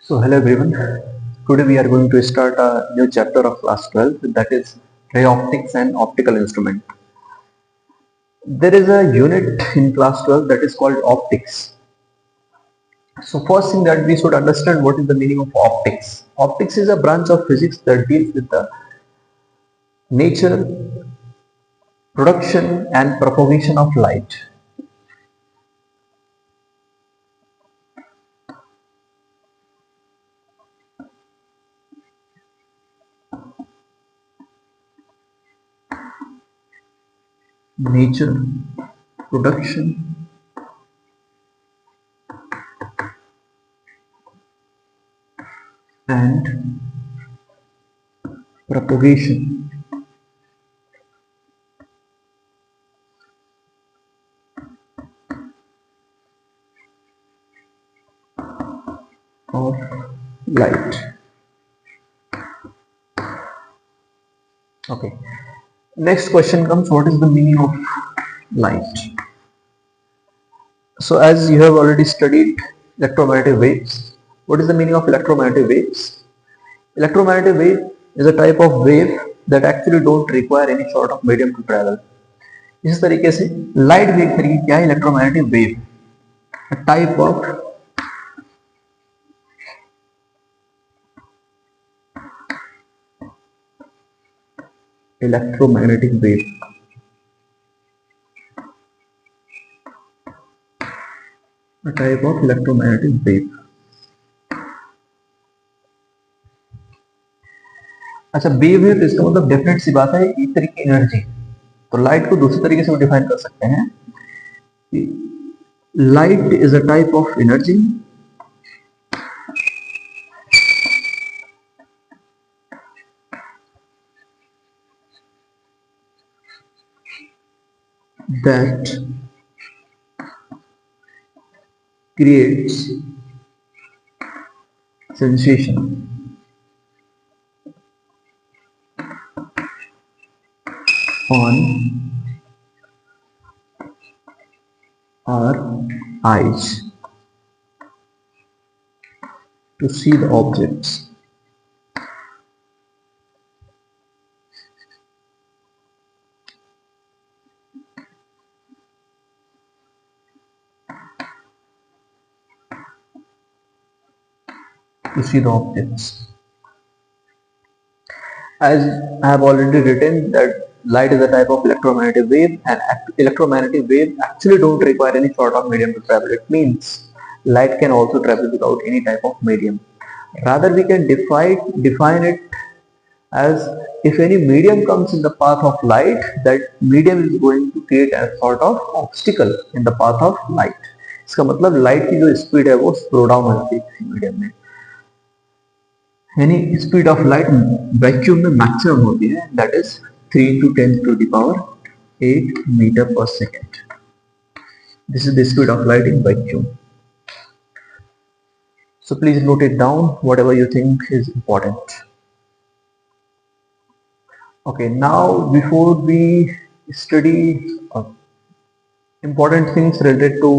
So hello everyone. Today we are going to start a new chapter of class 12, that is ray optics and optical instrument. There is a unit in class 12 that is called optics. So first thing that we should understand, what is the meaning of optics. Optics is a branch of physics that deals with the nature, production and propagation of light. Nature, production and propagation of light. Okay. Next question comes, what is the meaning of light? So as you have already studied electromagnetic waves, what is the meaning of electromagnetic waves? Electromagnetic wave is a type of wave that actually don't require any sort of medium to travel. इस तरीके से light भी एक तरीके क्या है, electromagnetic wave, a type of electromagnetic wave. A type of electromagnetic wave. अच्छा, wave है तो इसका मतलब डेफिनेट सी बात है एक तरीके की एनर्जी. तो लाइट को दूसरे तरीके से डिफाइन कर सकते हैं. Light is a type of energy that creates sensation on our eyes to see the objects. To see the objects. As I have already written that light is a type of electromagnetic wave, and electromagnetic wave actually don't require any sort of medium to travel. It means light can also travel without any type of medium. Rather we can define it as if any medium comes in the path of light, that medium is going to create a sort of obstacle in the path of light. इसका मतलब light की जो speed है वो slow down हो जाती है किसी मीडियम में. यानी स्पीड ऑफ लाइट वैक्यूम में मैक्सिमम होती है, that is 3 to 10 to the power 8 meter per second. This is the speed of light in vacuum. So please note it down, whatever you think is important. Okay, now before we study important things related to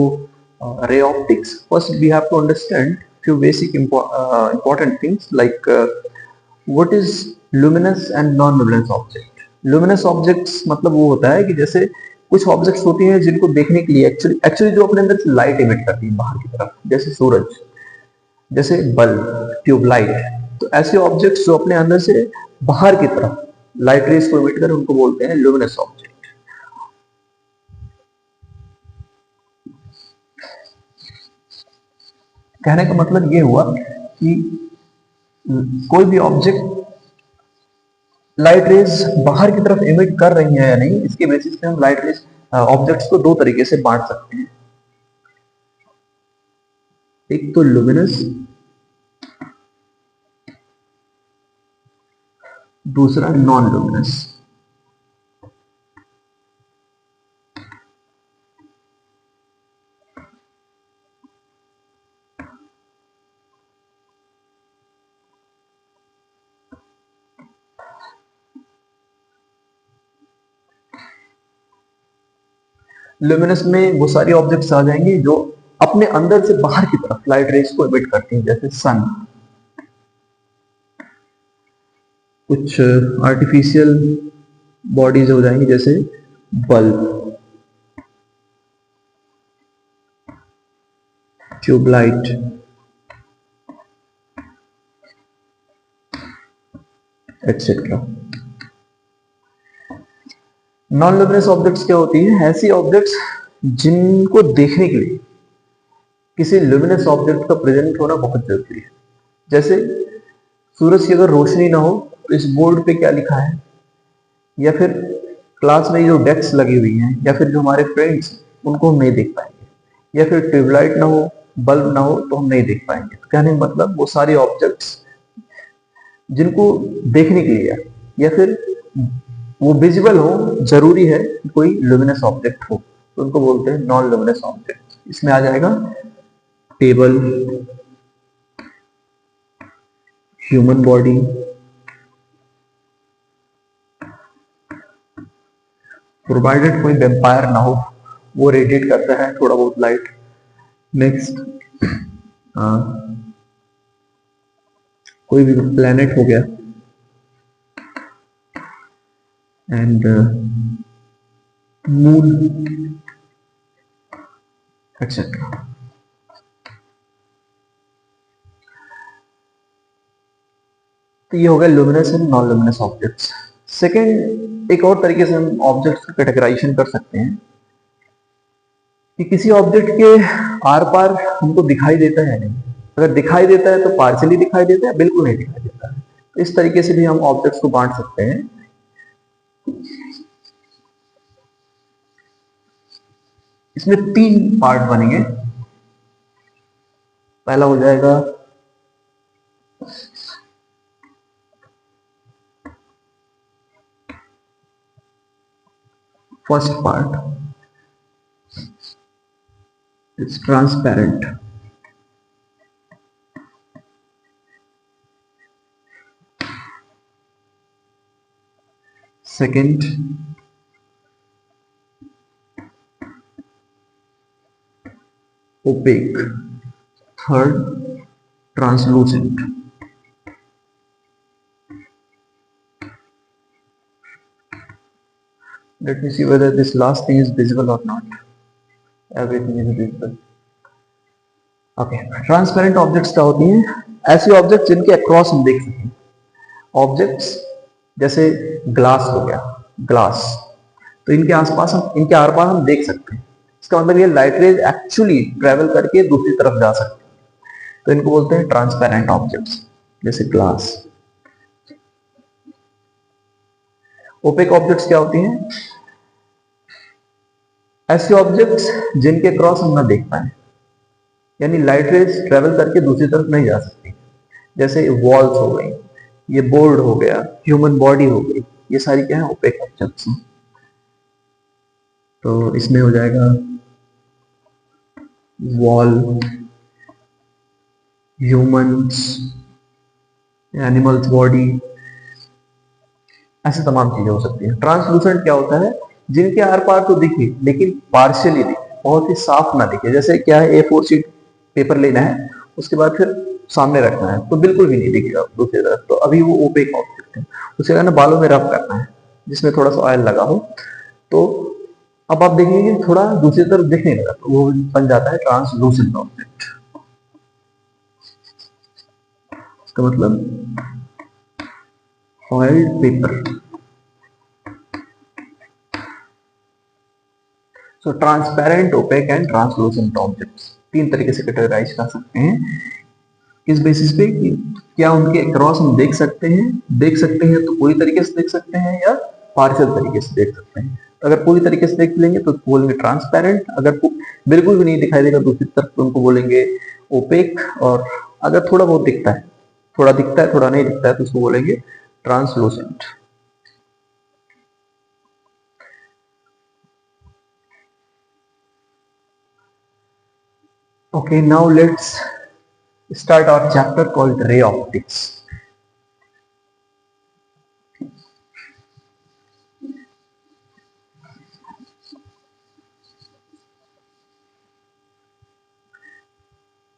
ray optics, first we have to understand few basic important things like what is luminous and non luminous object. luminous objects मतलब वो होता है कि जैसे कुछ objects होती हैं जिनको देखने के लिए एक्चुअली जो अपने अंदर से लाइट इमिट करती है बाहर की तरफ, जैसे सूरज, जैसे बल्ब, ट्यूबलाइट. तो ऐसे ऑब्जेक्ट्स जो अपने अंदर से बाहर की तरफ लाइट रेज को इमिट करें उनको बोलते हैं luminous ऑब्जेक्ट. कहने का मतलब ये हुआ कि कोई भी ऑब्जेक्ट लाइट रेज बाहर की तरफ इमिट कर रही है या नहीं, इसके बेसिस पे हम लाइट रेज ऑब्जेक्ट्स को दो तरीके से बांट सकते हैं. एक तो लुमिनस, दूसरा नॉन लुमिनस. लुमिनस में वो सारी ऑब्जेक्ट्स आ जाएंगे जो अपने अंदर से बाहर की तरफ लाइट रेज को इमिट करती हैं, जैसे सन, कुछ आर्टिफिशियल बॉडीज हो जाएंगी, जैसे bulb, tubelight, etcetera. Non luminous objects क्या होती हैं? ऐसी ऑब्जेक्ट्स जिनको देखने के लिए किसी लुमिनस ऑब्जेक्ट का प्रेजेंट होना बहुत जरूरी है। जैसे सूरज की अगर रोशनी ना हो तो इस बोर्ड पे क्या लिखा है, या फिर क्लास में जो डेस्क लगी हुई हैं, या फिर जो हमारे फ्रेंड्स उनको हम नहीं देख पाएंगे, या फिर ट्यूबलाइट ना हो, बल्ब ना हो तो हम नहीं देख पाएंगे। तो कहने का मतलब वो सारी ऑब्जेक्ट्स जिनको देखने के लिए या फिर वो विजिबल हो, जरूरी है कि कोई लुमिनस ऑब्जेक्ट हो, तो उनको बोलते हैं नॉन लुमिनस ऑब्जेक्ट। इसमें आ जाएगा टेबल, ह्यूमन बॉडी, प्रोवाइडेड कोई वेम्पायर ना हो, वो रेडिएट करता है थोड़ा बहुत लाइट। नेक्स्ट कोई भी प्लेनेट हो गया, एंड मून, एक्सेट्रा। तो ये हो गया luminous and non luminous objects. Second, एक और तरीके से हम ऑब्जेक्ट्स का कैटेगराइजेशन कर सकते हैं कि किसी ऑब्जेक्ट के आर पार हमको दिखाई देता है नहीं। अगर दिखाई देता है तो पार्शियली दिखाई देता है, बिल्कुल नहीं दिखाई देता है। तो इस तरीके से भी हम ऑब्जेक्ट्स को बांट सकते हैं। इसमें 3 पार्ट बनेंगे। पहला हो जाएगा first part is transparent. Second, opaque. Third, translucent. Let me see whether this last thing is visible or not. Everything is visible. Okay. Transparent objects क्या होती हैं? ऐसी ऑब्जेक्ट्स जिनके अक्रॉस हम देख सकें। ऑब्जेक्ट्स जैसे ग्लास हो गया, ग्लास, तो इनके आसपास हम, इनके आर पार हम देख सकते हैं। इसका मतलब ये लाइट रेज एक्चुअली ट्रेवल करके दूसरी तरफ जा सकते हैं, तो इनको बोलते हैं ट्रांसपेरेंट ऑब्जेक्ट्स, जैसे ग्लास। ओपेक ऑब्जेक्ट्स क्या होती हैं? ऐसे ऑब्जेक्ट्स जिनके क्रॉस हम ना देख पाए, यानी लाइट रेज ट्रेवल करके दूसरी तरफ नहीं जा सकती, जैसे वॉल्स हो गई, ये बोर्ड हो गया, ह्यूमन बॉडी हो गई, ये सारी क्या है? ओपेक ऑब्जेक्ट्स हैं। तो इसमें हो जाएगा वॉल, ह्यूमंस, एनिमल्स बॉडी, ऐसे तमाम चीजें हो सकती हैं। ट्रांसलूसेंट क्या होता है? जिनके आर पार तो दिखे लेकिन पार्शियली दिखे, बहुत ही साफ ना दिखे। जैसे क्या है, A4 शीट पेपर लेना है, उसके बाद फिर सामने रखना है तो बिल्कुल भी नहीं दिखेगा दूसरी तरफ, तो अभी वो ओपेक ऑब्जेक्ट है। उसे ना बालों में रब करना है जिसमें थोड़ा सा ऑयल लगा हो, तो अब आप देखेंगे थोड़ा दूसरी तरफ दिखने लगा, तो वो बन जाता है ट्रांसलूसेंट ऑब्जेक्ट। इसका मतलब oil paper. So transparent, opaque and translucent objects 3 तरीके से कैटेगराइज कर सकते हैं। किस बेसिस पे कि क्या उनके क्रॉस हम देख सकते हैं? देख सकते हैं तो पूरी तरीके से देख सकते हैं या पार्शियल तरीके से देख सकते हैं। अगर पूरी तरीके से देख लेंगे तो बोलेंगे ट्रांसपेरेंट, अगर बिल्कुल भी नहीं दिखाई देगा दूसरी तरफ तो उनको बोलेंगे ओपेक, और अगर थोड़ा बहुत दिखता है, थोड़ा दिखता है थोड़ा नहीं दिखता है, तो उसको बोलेंगे translucent. Okay, now let's start our chapter called ray optics.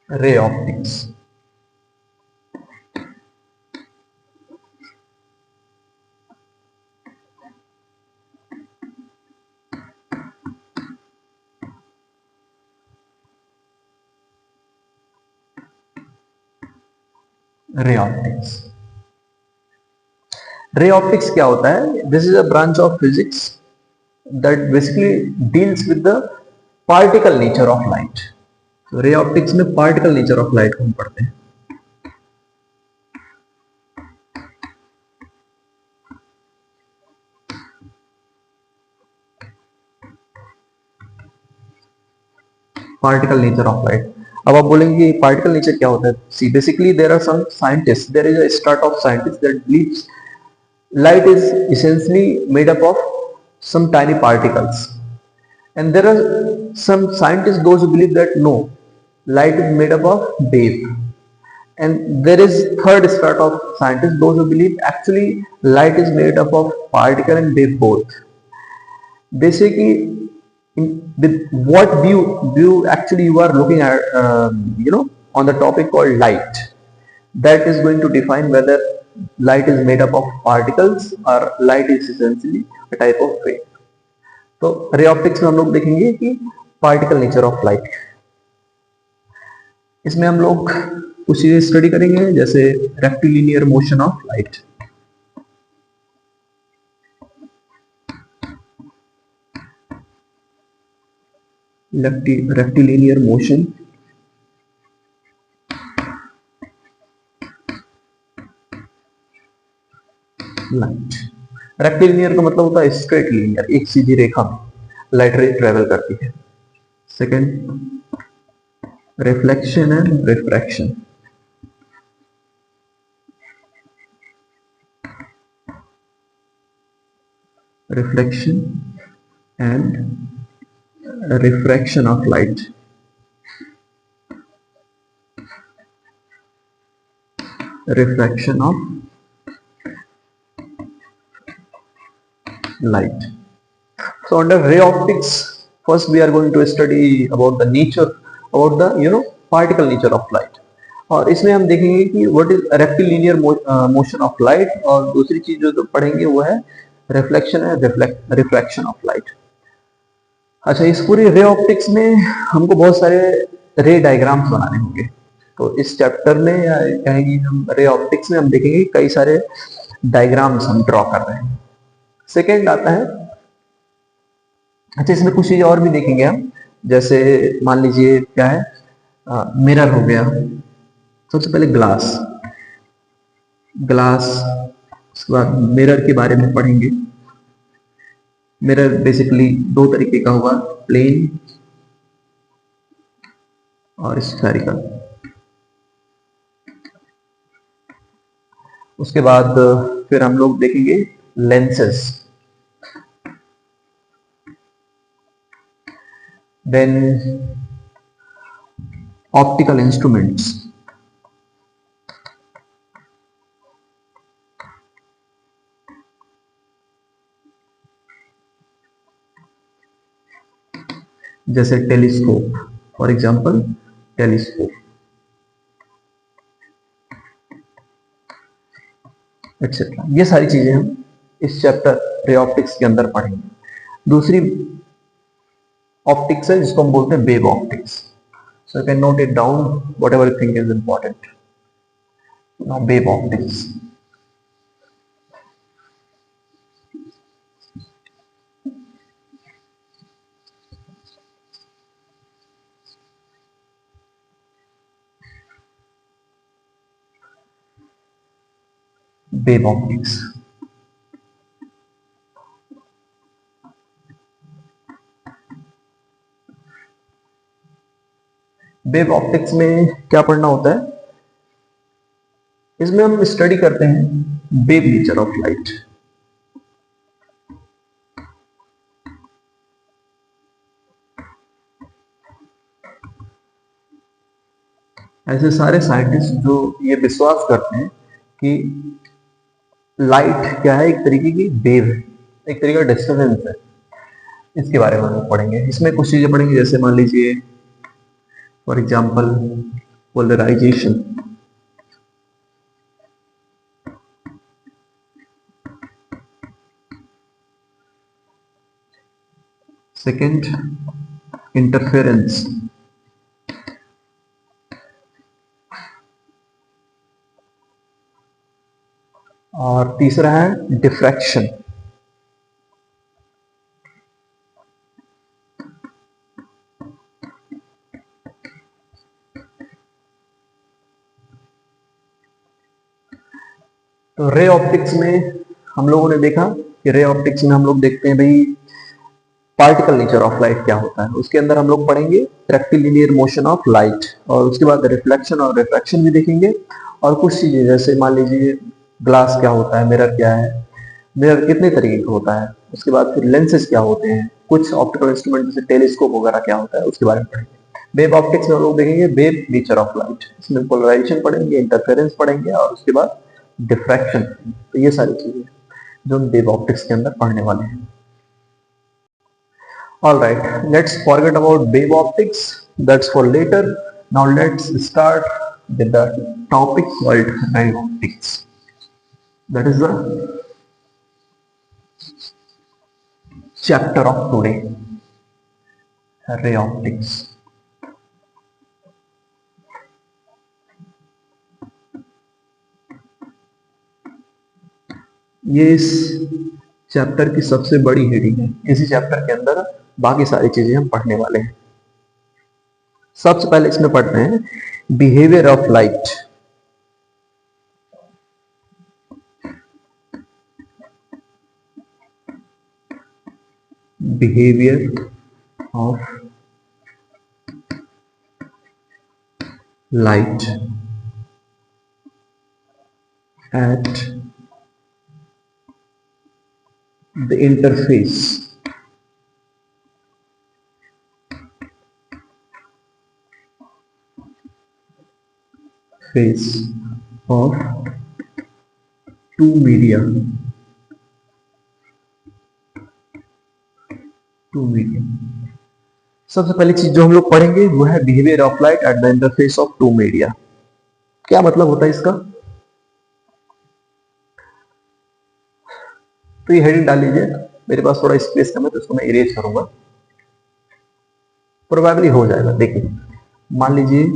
Ray optics. Ray optics. Ray optics क्या होता है? This is a branch of physics that basically deals with the particle nature of light. रे ऑप्टिक्स में particle nature of light को हम पढ़ते हैं। Particle nature of light. अब आप बोलेंगे पार्टिकल नेचर क्या होता है? See basically there are some scientist, there is a start of scientist that believes light is essentially made up of some tiny particles, and there are some scientists those who believe that no, light is made up of wave, and there is third strat of scientists those who believe actually light is made up of particle and wave both. They say कि with what view actually you are looking at, on the topic called light, that is going to define whether light is made up of particles or light is essentially a type of wave. तो रे ऑप्टिक्स में हम लोग देखेंगे कि particle nature of light. इसमें हम लोग कुछ चीजें स्टडी करेंगे जैसे rectilinear motion of light. Rectilinear motion light. Rectilinear का मतलब होता है स्ट्रेट लीनियर, एक सीधी रेखा में लाइट रे ट्रेवल करती है। Second, reflection and refraction. Reflection and refraction of light. Refraction of light. So under ray optics, first we are going to study about the nature, about the particle nature of light. और इसमें हम देखेंगे कि what is rectilinear motion of light, और दूसरी चीज जो पढ़ेंगे वो है reflection and refraction of light. अच्छा, इस पूरी रे ऑप्टिक्स में हमको बहुत सारे रे डायग्राम्स बनाने होंगे। तो इस चैप्टर में या कहेंगे हम रे ऑप्टिक्स में हम देखेंगे कई सारे डायग्राम्स हम ड्रॉ कर रहे हैं। सेकेंड आता है, अच्छा इसमें कुछ चीजें और भी देखेंगे हम, जैसे मान लीजिए क्या है, मिरर हो गया। सबसे पहले ग्लास, उसके बाद मिरर के बारे में पढ़ेंगे। मिरर बेसिकली दो तरीके का हुआ, प्लेन और स्फेरिकल। उसके बाद फिर हम लोग देखेंगे लेंसेस, देन ऑप्टिकल इंस्ट्रूमेंट्स, जैसे telescope, for example telescope, etcetera. ये सारी चीजें हम इस चैप्टर रे ऑप्टिक्स के अंदर पढ़ेंगे। दूसरी ऑप्टिक्स है जिसको हम बोलते हैं wave optics. So you can note it down, what ever you think is important. Now wave optics. Wave optics, wave optics में क्या पढ़ना होता है? इसमें हम स्टडी करते हैं वेव नेचर ऑफ लाइट। ऐसे सारे साइंटिस्ट जो ये विश्वास करते हैं कि लाइट क्या है, एक तरीके की वेव है, एक तरीके का डिस्टर्बेंस है, इसके बारे में हम पढ़ेंगे। इसमें कुछ चीजें पढ़ेंगे, जैसे मान लीजिए for example polarisation, second interference, और तीसरा है डिफ्रैक्शन। तो रे ऑप्टिक्स में हम लोगों ने देखा कि रे ऑप्टिक्स में हम लोग देखते हैं भाई पार्टिकल नेचर ऑफ लाइट क्या होता है। उसके अंदर हम लोग पढ़ेंगे रेक्टिलिनियर मोशन ऑफ लाइट, और उसके बाद रिफ्लेक्शन और रिफ्रैक्शन भी देखेंगे। और कुछ चीजें जैसे मान लीजिए ग्लास क्या होता है, मिरर क्या है, मिरर कितने तरीके का होता है, उसके बाद फिर लेंसेज क्या होते हैं, कुछ ऑप्टिकल इंस्ट्रूमेंट जैसे टेलीस्कोप वगैरह क्या होता है उसके बारे में पढ़ेंगे। वेव ऑप्टिक्स में हम लोग देखेंगे वेव नेचर ऑफ लाइट, इसमें पोलराइजेशन पढ़ेंगे, इंटरफेरेंस पढ़ेंगे और उसके बाद डिफ्रैक्शन। तो ये सारी चीजें जो हम वेव ऑप्टिक्स के अंदर पढ़ने वाले हैं। All right, let's forget about wave optics. That's for later. Now let's start with the topic called ray optics. That is the chapter of today, ray optics. ये इस चैप्टर की सबसे बड़ी हेडिंग है। इसी चैप्टर के अंदर बाकी सारी चीजें हम पढ़ने वाले हैं। सबसे पहले इसमें पढ़ते हैं behaviour of light. Behaviour of light at the interface phase of two media. सबसे पहली चीज जो हम लोग पढ़ेंगे वो है behaviour of light at the interface of two media. क्या मतलब होता है इसका? तो ये हेडिंग डाल लीजिए। मेरे पास थोड़ा स्पेस कम है तो इसको मैं इरेज करूंगा, प्रोबेबली हो जाएगा। देखिए मान लीजिए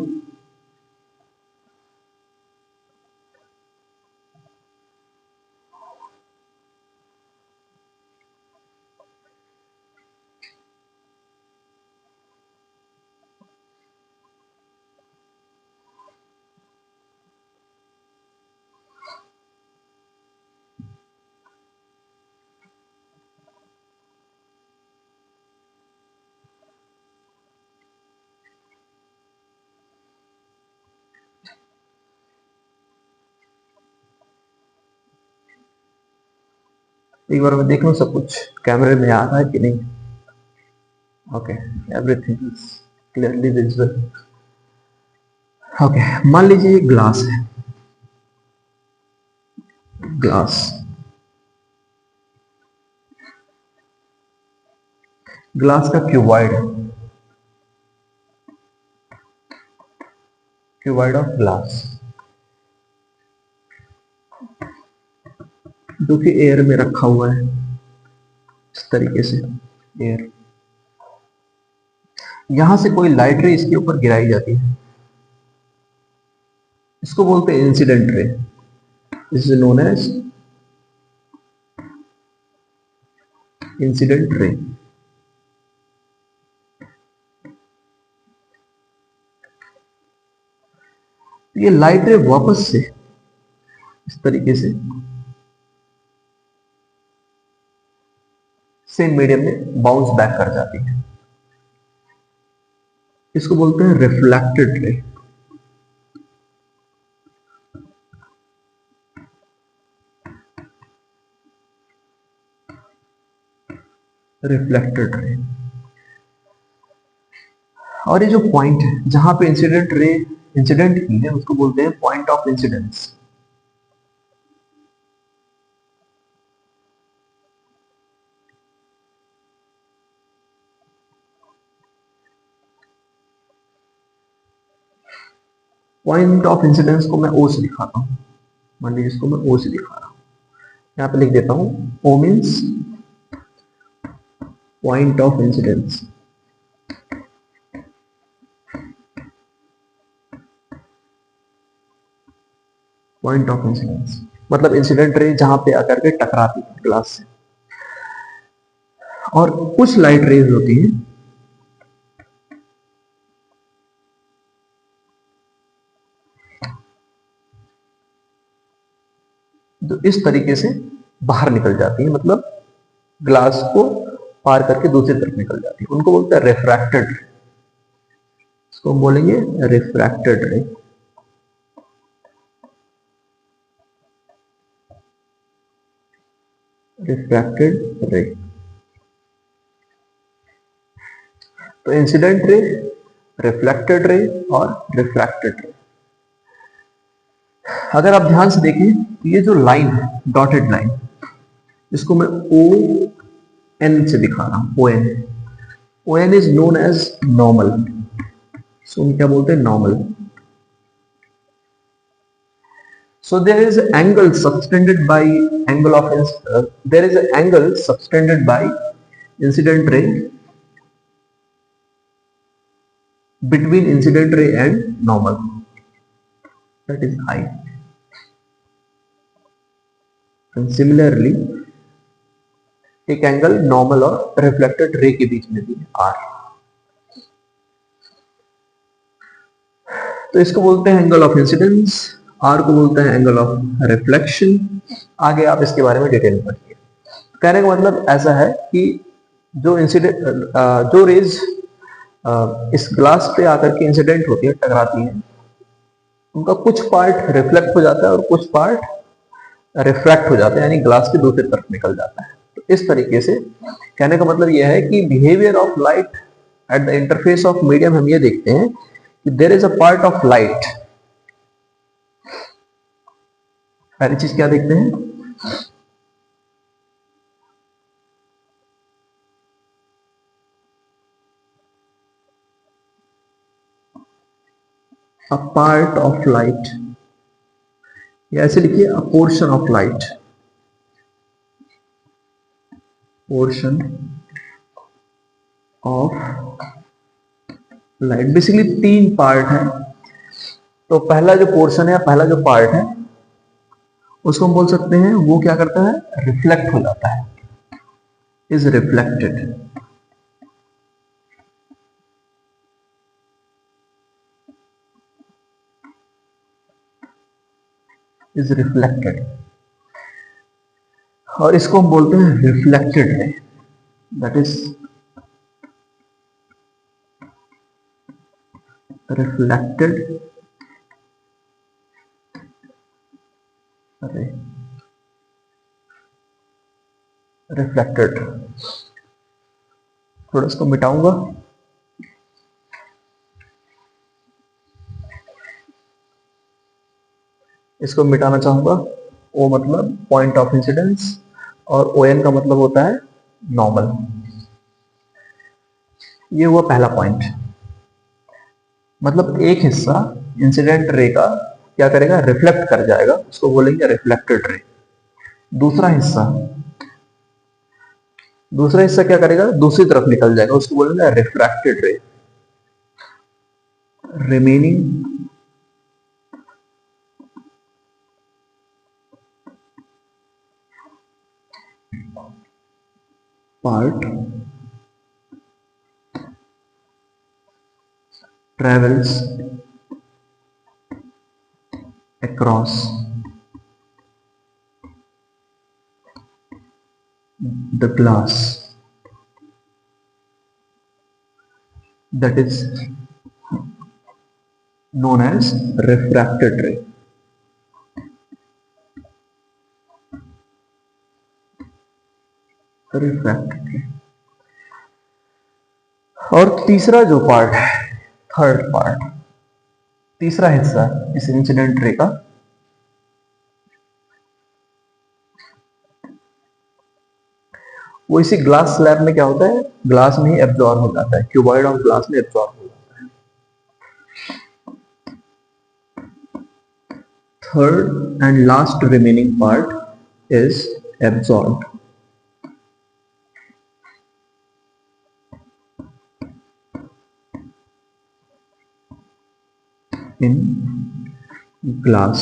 एक बार मैं देख लूं सब कुछ कैमरे में आ रहा है कि नहीं। Okay, everything is clearly visible. Okay, मान लीजिए ये ग्लास है, ग्लास। ग्लास का क्यूबॉइड, क्यूबॉइड ऑफ ग्लास जो कि एयर में रखा हुआ है इस तरीके से। एयर, यहां से कोई लाइट रे इसके ऊपर गिराई जाती है, इसको बोलते हैं incident ray. This is known as incident ray. ये लाइट रे वापस से इस तरीके से सेम मीडियम में बाउंस बैक कर जाती है, इसको बोलते हैं रिफ्लेक्टेड रे। Reflected ray. और ये जो पॉइंट है जहां पे इंसिडेंट रे इंसिडेंट की है उसको बोलते हैं point of incidence. Point of incidence को मैं ओ से दिखाता हूं। मान लीजिए इसको मैं ओ से दिखा रहा हूं, यहां पे लिख देता हूं O means point of incidence. Point of incidence मतलब इंसिडेंट रे जहां पे आकर के टकराती है ग्लास से। और कुछ लाइट रेज होती हैं जो इस तरीके से बाहर निकल जाती है, मतलब ग्लास को पार करके दूसरी तरफ निकल जाती है, उनको बोलते हैं रिफ्रैक्टेड रे। इसको हम बोलेंगे रिफ्रैक्टेड रे। रिफ्रैक्टेड रे। तो इंसिडेंट रे, रिफ्लेक्टेड रे और रिफ्रैक्टेड रे। अगर आप ध्यान से देखें तो ये जो लाइन है, डॉटेड लाइन, इसको मैं ओ एन से दिखा रहा हूं। O N, O N is known as normal. इसको हम क्या बोलते हैं? Normal. So there is an angle subtended by angle of there is an angle subtended by incident ray between incident ray and normal, that is I. And similarly एक angle normal और reflected ray के बीच में भी है, R। तो इसको बोलते हैं एंगल ऑफ इंसिडेंस, R को बोलते हैं एंगल ऑफ रिफ्लेक्शन। आगे आप इसके बारे में डिटेल में पढ़िए। कहने का मतलब ऐसा है कि जो इंसिडेंट जो रेज इस ग्लास पे आकर के इंसिडेंट होती है, टकराती है, उनका कुछ पार्ट रिफ्लेक्ट हो जाता है और कुछ पार्ट रिफ्रैक्ट हो जाता है, यानी ग्लास की दूसरी तरफ निकल जाता है। तो इस तरीके से कहने का मतलब यह है कि behaviour of light at the interface of medium हम ये देखते हैं कि there is a part of light. पहली चीज क्या देखते हैं? अ पार्ट ऑफ लाइट, या ऐसे लिखिए अ portion of light. Portion of light, basically तीन पार्ट है। तो पहला जो पोर्शन है, पहला जो पार्ट है, उसको हम बोल सकते हैं वो क्या करता है? रिफ्लेक्ट हो जाता है, इज रिफ्लेक्टेड। Is reflected. और इसको हम बोलते हैं reflected ray, that is reflected ray. Reflected. थोड़ा इसको मिटाऊंगा। इसको मिटाना चाहूंगा। ओ मतलब पॉइंट ऑफ इंसिडेंस और ओ एन का मतलब होता है नॉर्मल। ये हुआ पहला पॉइंट। मतलब एक हिस्सा इंसिडेंट रे का क्या करेगा? रिफ्लेक्ट कर जाएगा, उसको बोलेंगे रिफ्लेक्टेड रे। दूसरा हिस्सा, दूसरा हिस्सा क्या करेगा? दूसरी तरफ निकल जाएगा, उसको बोलेंगे रिफ्रैक्टेड रे। Remaining part travels across the glass, that is known as refracted ray. Refracted रे। और तीसरा जो पार्ट है, थर्ड पार्ट, तीसरा हिस्सा इस इंसिडेंट रे का, वो इसी ग्लास स्लैब में क्या होता है? ग्लास में ही एब्जॉर्ब हो जाता है, क्यूबॉइड ऑफ ग्लास में एब्जॉर्ब हो जाता है। Third and last remaining part is absorbed in glass,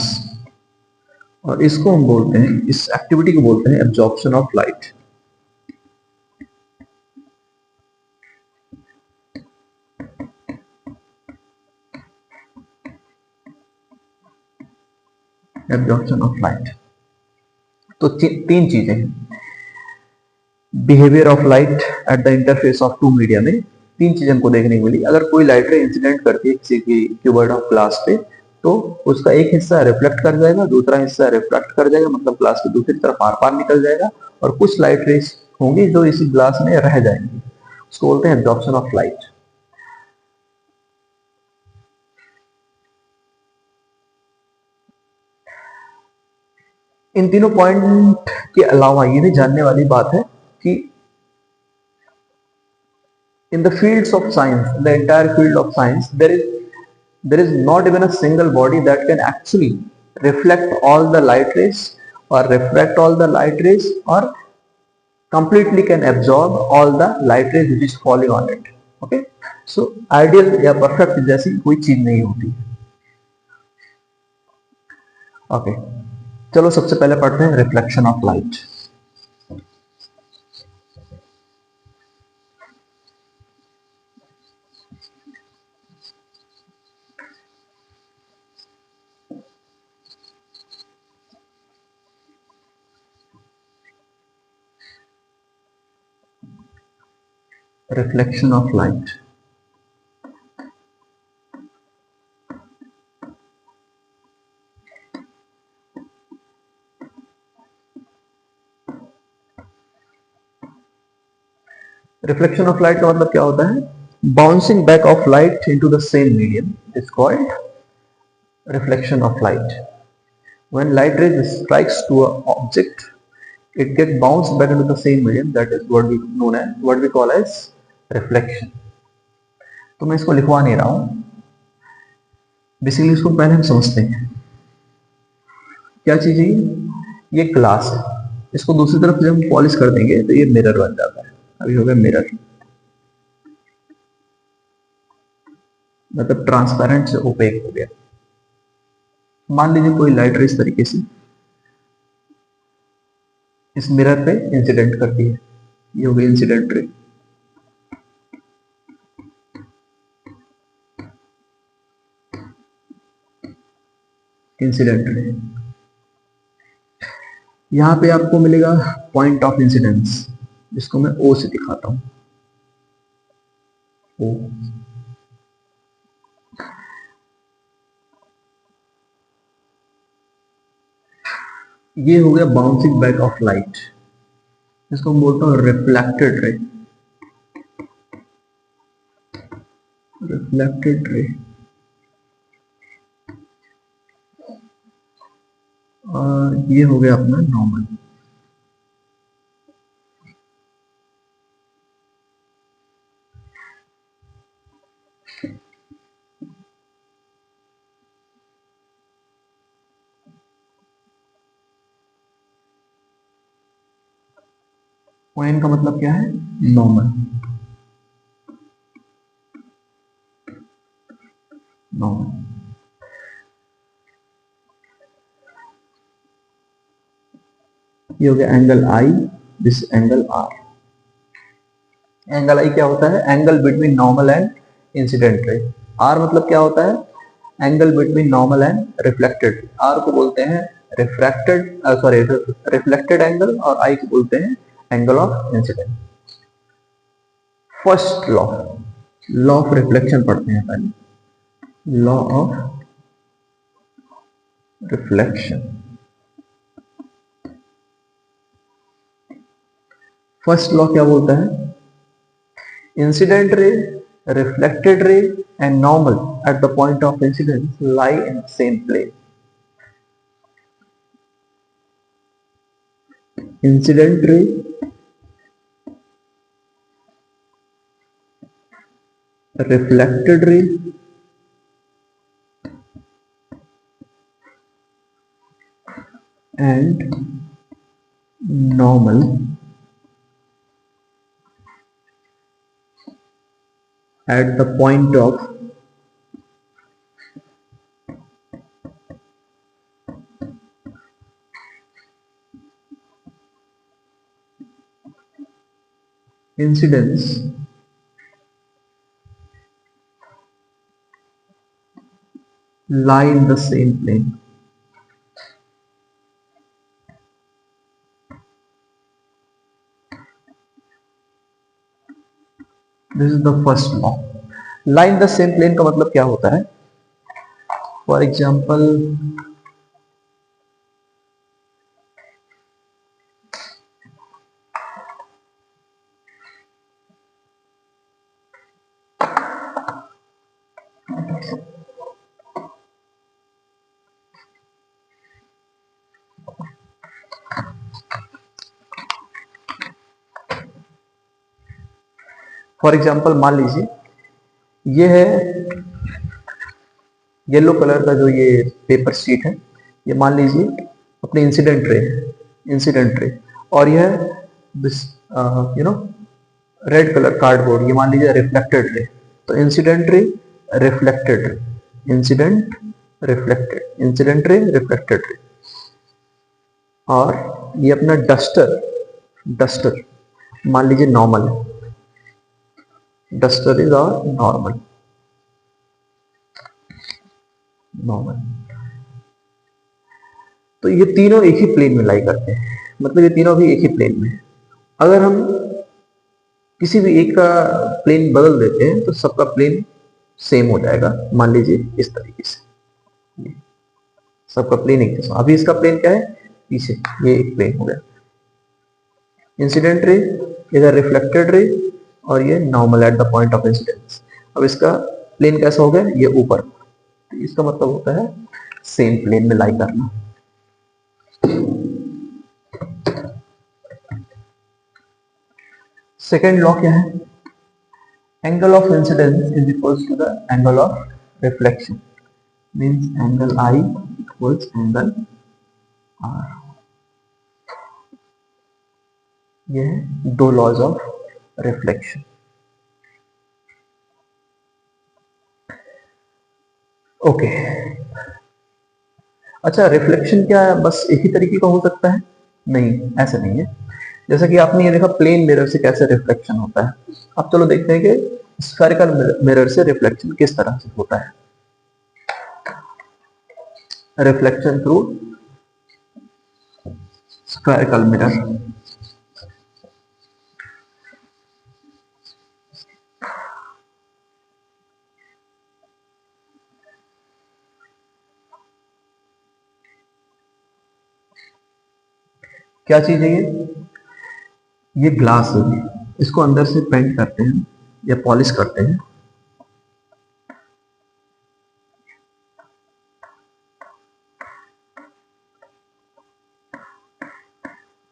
और इसको हम बोलते हैं, इस एक्टिविटी को बोलते हैं absorption of light. Absorption of light. तो तीन चीजें हैं behaviour of light at the interface of two media में। तीन चीजें हमको देखने को मिली। अगर कोई लाइट रे इंसिडेंट करती है किसी की क्यूबॉइड ऑफ ग्लास पे, तो उसका एक हिस्सा रिफ्लेक्ट कर जाएगा, दूसरा हिस्सा रिफ्लेक्ट कर जाएगा, मतलब ग्लास की दूसरी तरफ आर पार निकल जाएगा, और कुछ लाइट रेस होंगी जो इसी ग्लास में रह जाएंगी। उसको बोलते हैं एब्जॉर्प्शन ऑफ लाइट। इन तीनों पॉइंट के अलावा ये भी जानने वाली बात है कि in the fields of science, in the entire field of science, there is not even a single body that can actually reflect all the light rays or refract all the light rays or completely can absorb all the light rays which is falling on it. Okay, so ideal या perfect जैसी कोई चीज नहीं होती। Okay, चलो सबसे पहले पढ़ते हैं reflection of light. Reflection of light. Reflection of light का मतलब क्या होता है? Bouncing back of light into the same medium is called reflection of light. When light rays strikes to an object, it gets bounced back into the same medium. That is what we call as reflection. तो मैं इसको लिखवा नहीं रहा हूं, basically इसको पहले हम समझते हैं क्या चीज है। ये ग्लास है, इसको दूसरी तरफ जब हम पॉलिश कर देंगे तो ये मिरर बन जाता है। अभी हो गया मिरर, मतलब ट्रांसपेरेंट से ओपेक हो गया। मान लीजिए कोई लाइट रे इस तरीके से इस मिरर पे इंसिडेंट करती है, ये हो गई इंसिडेंट रे। इंसिडेंट रे यहां पे आपको मिलेगा पॉइंट ऑफ इंसिडेंस, जिसको मैं ओ से दिखाता हूं। ओ, ये हो गया बाउंसिंग बैक ऑफ लाइट, इसको हम बोलते हैं रिफ्लेक्टेड रे। रिफ्लेक्टेड रे और ये हो गया अपना नॉर्मल। पॉइंट का मतलब क्या है? नॉर्मल। नॉर्मल ये हो गया angle I, this angle R. Angle I क्या होता है? Angle between normal and incident ray. R मतलब क्या होता है? Angle between normal and reflected. R को बोलते हैं रिफ्लेक्टेड एंगल, और आई को बोलते हैं angle of incident. First law of reflection पढ़ते हैं पहले। Law of reflection. First law क्या बोलता है? Incident ray, reflected ray and normal at the point of incidence lie in the same plane. Incident ray, reflected ray and normal at the point of incidents lie in the same plane. This is the first law. Lie in the same plane का मतलब क्या होता है? For example, मान लीजिए ये है yellow colour का जो ये पेपर शीट है, ये मान लीजिए अपने इंसिडेंट रे, और यह you know red colour cardboard, ये मान लीजिए रिफ्लेक्टेड रे। तो incident ray, reflected ray, incident ray, reflected ray. और ये अपना डस्टर मान लीजिए नॉर्मल है, डस्टर इज और नॉर्मल। तो ये तीनों एक ही प्लेन में लाई करते हैं, मतलब ये तीनों भी एक ही प्लेन में। अगर हम किसी भी एक का प्लेन बदल देते हैं तो सबका प्लेन सेम हो जाएगा। मान लीजिए इस तरीके से सबका प्लेन एक जैसा। अभी इसका प्लेन क्या है, पीछे ये एक प्लेन हो गया, इंसिडेंट रे, इधर रिफ्लेक्टेड रे, और ये normal at the point of incidence. अब इसका प्लेन कैसा हो गया, ये ऊपर। तो इसका मतलब होता है सेम प्लेन में लाई करना। सेकेंड लॉ क्या है, angle of incidence is equals to the angle of reflection, means angle I equals angle R. ये है दो लॉज ऑफ रिफ्लेक्शन। ओके, अच्छा रिफ्लेक्शन क्या है बस एक ही तरीके का हो सकता है? नहीं, ऐसा नहीं है। जैसा कि आपने ये देखा प्लेन मिरर से कैसे रिफ्लेक्शन होता है, अब चलो देखते हैं कि स्फेरिकल मिरर से रिफ्लेक्शन किस तरह से होता है। Reflection through spherical mirror. क्या चीज है ये ग्लास है, इसको अंदर से पेंट करते हैं या पॉलिश करते हैं।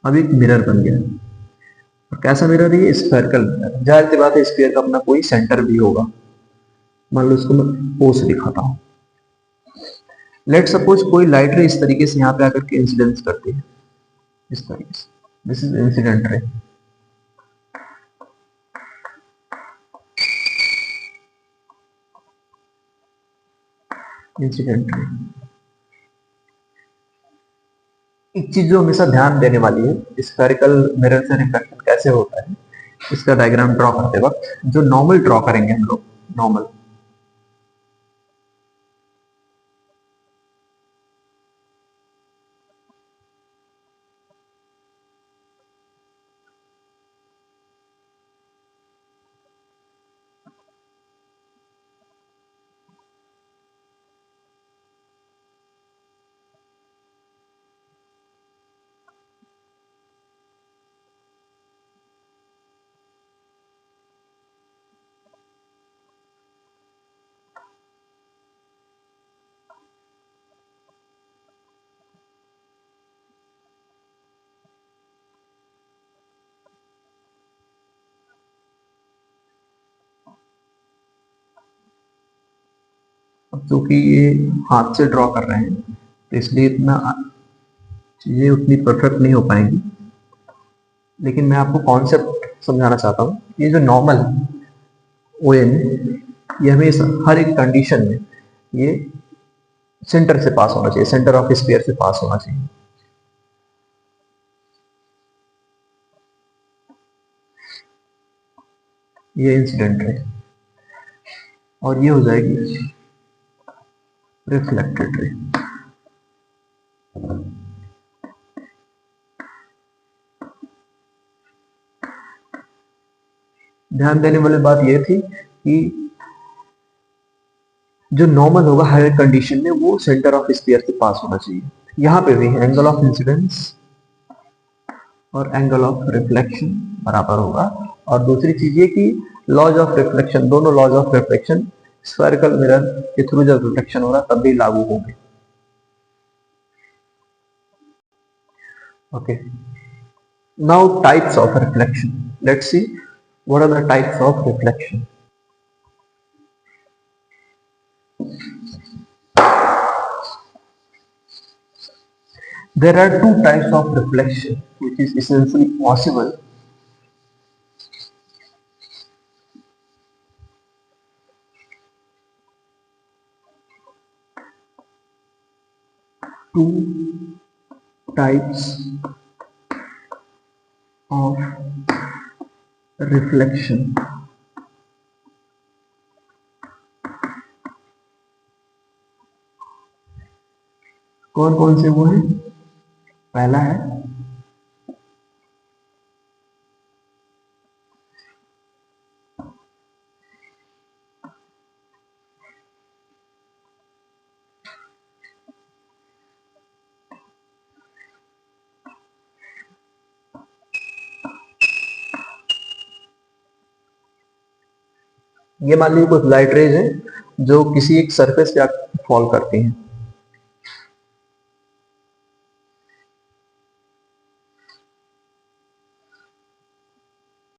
अब एक मिरर बन गया, और कैसा मिरर है ये, स्फेरिकल मिरर। जाहिर सी बात है स्फीयर का अपना कोई सेंटर भी होगा। मान लो इसको मैं ओ से दिखाता हूं। लेट सपोज कोई लाइट रे इस तरीके से यहां पे आकर के इंसिडेंस करती है, इस तरीके से। This is incident ray. Incident ray एक चीज जो हमेशा ध्यान देने वाली है, स्फेरिकल मिरर से रिफ्लेक्शन कैसे होता है, इसका डायग्राम ड्रॉ करते वक्त जो नॉर्मल ड्रॉ करेंगे हम लोग, नॉर्मल। अब क्योंकि ये हाथ से ड्रॉ कर रहे हैं तो इसलिए इतना चीजें उतनी परफेक्ट नहीं हो पाएंगी, लेकिन मैं आपको कॉन्सेप्ट समझाना चाहता हूँ। ये जो नॉर्मल है ओ एन, ये हमेशा हर एक कंडीशन में ये सेंटर से पास होना चाहिए, सेंटर ऑफ स्फीयर से पास होना चाहिए। ये इंसिडेंट रे और ये हो जाएगी रिफ्लेक्टेड रे। ध्यान देने वाली बात ये थी कि जो नॉर्मल होगा हायर कंडीशन में वो सेंटर ऑफ स्फीयर से पास होना चाहिए। यहां पे भी एंगल ऑफ इंसिडेंस और एंगल ऑफ रिफ्लेक्शन बराबर होगा। और दूसरी चीज ये कि लॉज ऑफ रिफ्लेक्शन, दोनों laws of reflection spherical mirror के थ्रू जब रिफ्लेक्शन हो रहा तब भी लागू होंगे। Okay, now types of reflection, let's see what are the types of reflection. There are two types of reflection which is essentially possible. Two types of reflection. कौन कौन से वो हैं? पहला है ये मान लीजिए कुछ लाइट रेज है जो किसी एक सरफेस पे फॉल करती हैं,